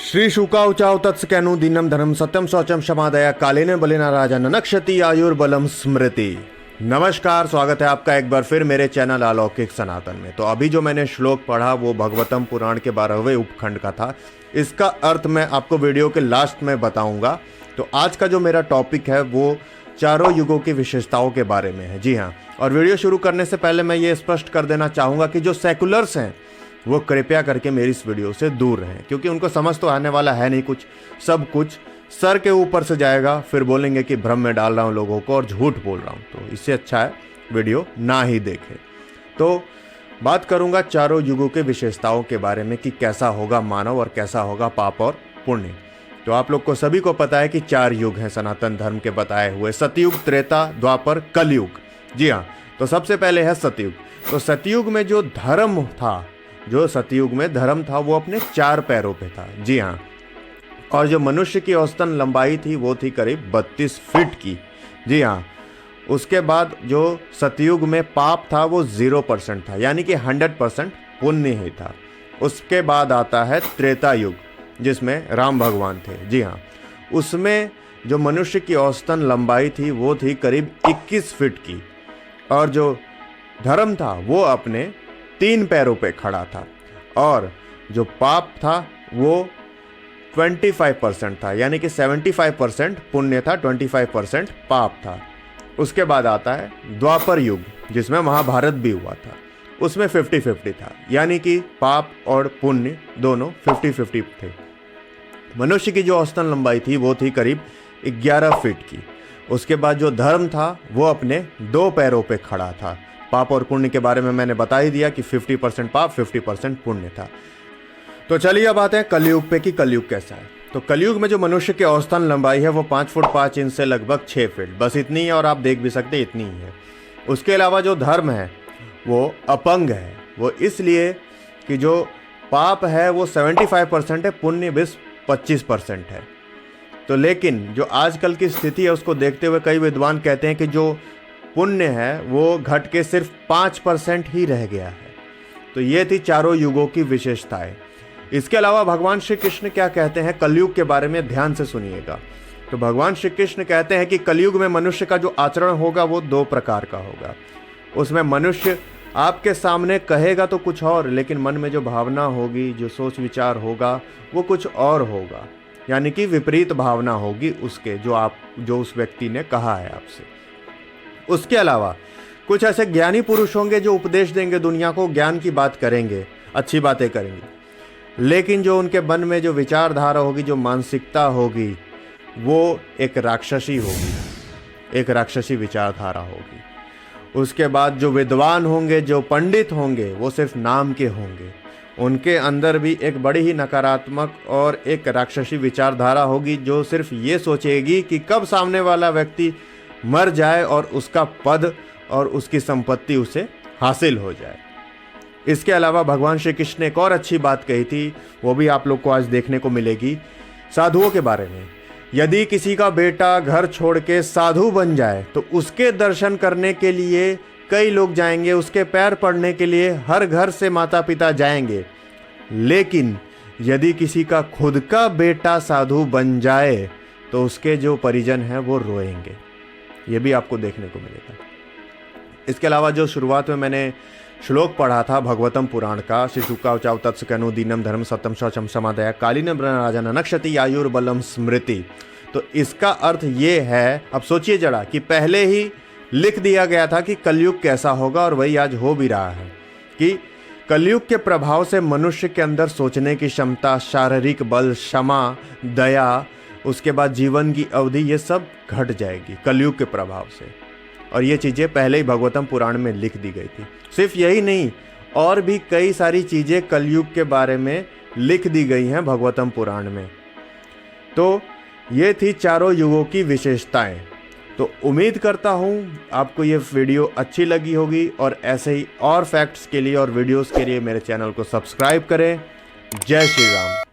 श्री शुकाउचाव तत्सकैनु दीनम धर्म सत्यम शौचम क्षमादया कालेन बलिना राजा ननक्षति आयुर्बलम स्मृति। नमस्कार, स्वागत है आपका एक बार फिर मेरे चैनल अलौकिक सनातन में। तो अभी जो मैंने श्लोक पढ़ा वो भगवतम पुराण के 12वें उपखंड का था। इसका अर्थ मैं आपको वीडियो के लास्ट में बताऊंगा। तो आज का जो मेरा टॉपिक है वो चारों युगों की विशेषताओं के बारे में है। जी हाँ, और वीडियो शुरू करने से पहले मैं ये स्पष्ट कर देना चाहूँगा कि जो सेकुलर्स हैं वो कृपया करके मेरी इस वीडियो से दूर रहें, क्योंकि उनको समझ तो आने वाला है नहीं कुछ। सब कुछ सर के ऊपर से जाएगा, फिर बोलेंगे कि भ्रम में डाल रहा हूँ लोगों को और झूठ बोल रहा हूँ। तो इससे अच्छा है वीडियो ना ही देखें। तो बात करूँगा चारों युगों के विशेषताओं के बारे में कि कैसा होगा मानव और कैसा होगा पाप और पुण्य। तो आप लोग को सभी को पता है कि 4 युग हैं सनातन धर्म के बताए हुए, सतयुग, त्रेता, द्वापर, कलयुग। जी हाँ, तो सबसे पहले है सतयुग। तो सतयुग में जो धर्म था, वो अपने 4 पैरों पे था। जी हाँ, और जो मनुष्य की औसतन लंबाई थी वो थी करीब 32 फीट की। जी हाँ, उसके बाद जो सतयुग में पाप था वो 0% था, यानी कि 100% पुण्य ही था। उसके बाद आता है त्रेता युग, जिसमें राम भगवान थे। जी हाँ, उसमें जो मनुष्य की औसतन लंबाई थी वो थी करीब 21 फीट की, और जो धर्म था वो अपने 3 पैरों पे खड़ा था, और जो पाप था वो 25% था, यानी कि 75% पुण्य था, 25% पाप था। उसके बाद आता है द्वापर युग, जिसमें महाभारत भी हुआ था। उसमें 50-50 था, यानी कि पाप और पुण्य दोनों 50-50 थे। मनुष्य की जो औसतन लंबाई थी वो थी करीब 11 फीट की। उसके बाद जो धर्म था वो अपने 2 पैरों पे खड़ा था। पाप और पुण्य के बारे में मैंने बता ही दिया कि 50% पाप, 50% पुण्य था। तो चलिए अब आते हैं कलयुग पे कि कलयुग कैसा है। तो कलयुग में जो मनुष्य की औसतन लंबाई है वो 5 फुट 5 इंच से लगभग 6 फीट, बस इतनी है, और आप देख भी सकते इतनी ही है। उसके अलावा जो धर्म है वो अपंग है। वो इसलिए कि जो पाप है वो 75% है, पुण्य बस 25% है। तो लेकिन जो आजकल की स्थिति है उसको देखते हुए कई विद्वान कहते हैं कि जो पुण्य है वो घट के सिर्फ 5% ही रह गया है। तो ये थी चारों युगों की विशेषताएं। इसके अलावा भगवान श्री कृष्ण क्या कहते हैं कलयुग के बारे में, ध्यान से सुनिएगा। तो भगवान श्री कृष्ण कहते हैं कि कलयुग में मनुष्य का जो आचरण होगा वो 2 प्रकार का होगा। उसमें मनुष्य आपके सामने कहेगा तो कुछ और, लेकिन मन में जो भावना होगी, जो सोच विचार होगा वो कुछ और होगा, यानी कि विपरीत भावना होगी उसके, जो उस व्यक्ति ने कहा है आपसे। उसके अलावा कुछ ऐसे ज्ञानी पुरुष होंगे जो उपदेश देंगे दुनिया को, ज्ञान की बात करेंगे, अच्छी बातें करेंगे, लेकिन जो उनके मन में जो विचारधारा होगी, जो मानसिकता होगी, वो एक राक्षसी होगी, एक राक्षसी विचारधारा होगी। उसके बाद जो विद्वान होंगे, जो पंडित होंगे, वो सिर्फ नाम के होंगे। उनके अंदर भी एक बड़ी ही नकारात्मक और एक राक्षसी विचारधारा होगी, जो सिर्फ ये सोचेगी कि कब सामने वाला व्यक्ति मर जाए और उसका पद और उसकी संपत्ति उसे हासिल हो जाए। इसके अलावा भगवान श्री कृष्ण ने एक और अच्छी बात कही थी, वो भी आप लोग को आज देखने को मिलेगी, साधुओं के बारे में। यदि किसी का बेटा घर छोड़ के साधु बन जाए तो उसके दर्शन करने के लिए कई लोग जाएंगे, उसके पैर पड़ने के लिए हर घर से माता पिता जाएंगे, लेकिन यदि किसी का खुद का बेटा साधु बन जाए तो उसके जो परिजन हैं वो रोएंगे। ये भी आपको देखने को मिलेगा। इसके अलावा जो शुरुआत में मैंने श्लोक पढ़ा था भगवतम पुराण का, श्री शुकाउचाव तत्सकैनु दीनम धर्म सत्यम शौचम क्षमादया कालेन बलिना राजा ननक्षति आयुर्बलम स्मृति। तो इसका अर्थ ये है, अब सोचिए जरा, कि पहले ही लिख दिया गया था कि कलयुग कैसा होगा, और वही आज हो भी रहा है कि कलयुग के प्रभाव से मनुष्य के अंदर सोचने की क्षमता, शारीरिक बल, क्षमा, दया, उसके बाद जीवन की अवधि, ये सब घट जाएगी कलयुग के प्रभाव से। और ये चीज़ें पहले ही भगवतम पुराण में लिख दी गई थी। सिर्फ यही नहीं, और भी कई सारी चीज़ें कलयुग के बारे में लिख दी गई हैं भगवतम पुराण में। तो ये थी चारों युगों की विशेषताएं। तो उम्मीद करता हूँ आपको ये वीडियो अच्छी लगी होगी, और ऐसे ही और फैक्ट्स के लिए और वीडियोस के लिए मेरे चैनल को सब्सक्राइब करें। जय श्री राम।